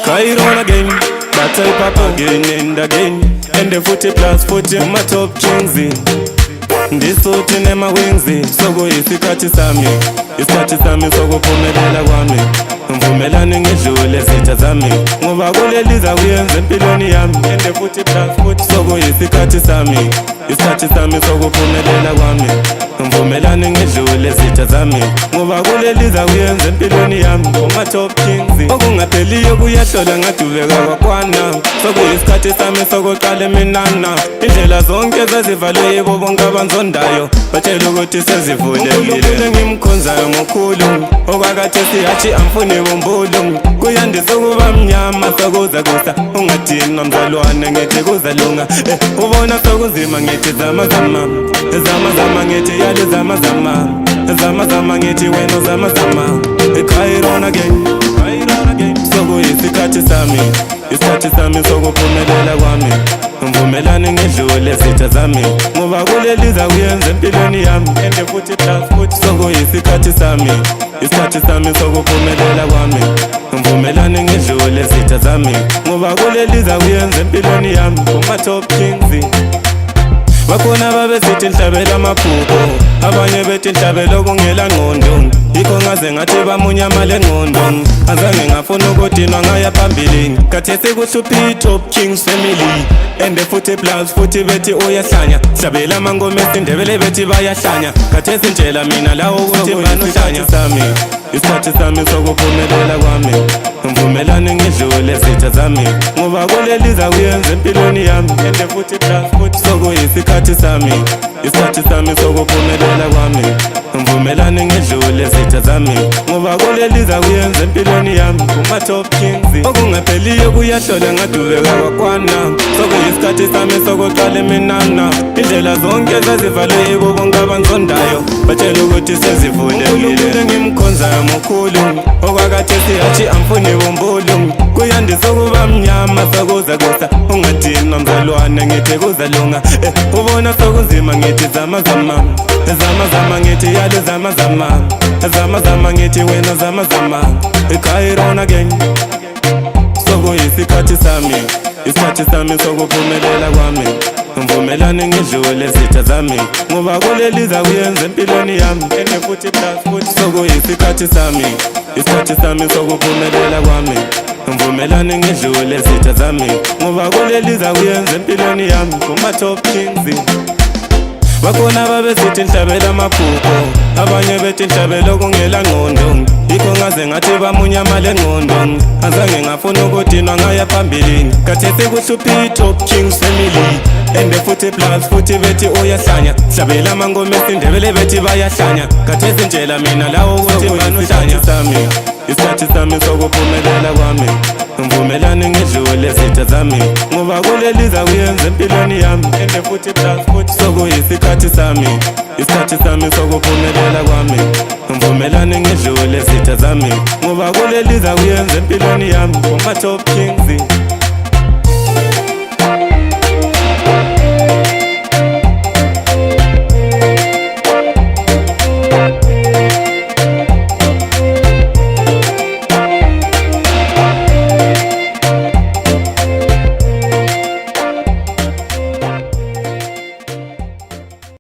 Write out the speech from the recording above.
Carry on again, that type up again and again. And the 40 plus 40 my top kings. This foot in my wings. So go isikhathi sami, isikhathi sami sokuphumelela kwami. Mvumelane ngedlule zitha zami, ngoba kuleliza kuyenza empilweni yami. And the 40 plus 40 so go isikhathi sami, isikhathi sami sokuphumelela kwami. Mvumelane ngedlule zitha zami, ngoba kuleliza kuyenza empilweni yami. Uma top kings okungapheliyo kuyahlola ngadubeka kwakwana. Sokuyisikhathi sami sokuqala eminana. Indlela zonke zazivalwe yibo bonke abanzondayo, batshela ukuthi sezivulekile. Ngimkhonzayo ngokhulu, okwakade siyathi amfuni bombulu. Kuyandisa ukuba mnyama sokuza kusa, ungadinwa mzalwane ngithi kuzalunga. Ubona sokunzima ngithi zama zama, zama zama ngithi yale zama zama, zama zama ngithi wena zama zama. Carry on again, sokuyisikhathi sami, isikhathi sami sokuphumelela kwami. Mvumelane ngedlule zitha zami, ngoba kuleliza kuyenza empilweni yami. And the 40 plus 40 sokuyisikhathi sami, isikhathi sami sokuphumelela kwami. Mvumelane ngedlule zitha zami, ngoba kuleliza kuyenza empilweni yami. Uma top kings bakhona babesithi nhlabela amaphupho, abanye bethi nhlabela okungela ngqondo. Yikho ngaze ngathi bamunyamale ngqondo, azange ngafuna ukudinwa ngaya phambili. Khathesi kuhluphi i-top kings family. And the 40 plus 40 bethi uyahlanya, hlabela amangoma esindebele bethi bayahlanya. Khathesi ntshela mina lawo ukuthi banohlanya sami, isikhathi sami sokuphumelela kwami. Mvumelane ngedlule zitha zami, ngoba kuleliza kuyenza empilweni yami. And the 40 plus 40 sokuyisikhathi sami, isikhathi sami sokuphumelela kwami. Mvumelane ngedlule zitha zami, ngoba kuleliza kuyenza empilweni yami. Uma top kings okungapheliyo kuyahlola ngadubeka kwakwana. Sokuyisikhathi sami sokuqala eminana. Indlela zonke zazivalwe yibo bonke abanzondayo, batshela ukuthi sezivulekile. Ngimkhonzayo ngokhulu, okwakade siyathi amfuni bombulu. Kuyandisa ukuba mnyama sokuza kusa, ungadinwa mzalwane ngithi kuzalunga. Ubona sokunzima ngithi zama zama, zama zama ngithi yale zama zama, zama zama ngithi wena zama zama. Carry on again, sokuyisikhathi sami, isikhathi sami sokuphumelela kwami. Mvumelane ngedlule zitha zami, ngoba kuleliza kuyenza empilweni yami. And the 40 plus 40 sokuyisikhathi sami, isikhathi sami sokuphumelela kwami. Mvumelane ngedlule zitha zami, ngoba kuleliza kuyenza empilweni yami. Uma top kings bakhona babesithi nhlabela amaphupho, abanye bethi nhlabela okungela ngqondo. Yikho ngaze ngathi bamunyamale ngqondo, azange ngafuna ukudinwa ngaya phambili. Khathesi kuhluphi i-top kings family. And the 40 plus 40 bethi uyahlanya, hlabela amangoma esindebele bethi bayahlanya. Khathesi ntshela mina lawo ukuthi banohlanya sami, isikhathi sami sokuphumelela kwami. Mvumelane ngedlule zitha zami, ngoba kuleliza kuyenza empilweni yami. And the 40 plus 40 sokuyisikhathi sami, isikhathi sami sokuphumelela kwami. Mvumelane ngedlule zitha zami, ngoba kuleliza kuyenza empilweni yami. Uma top kings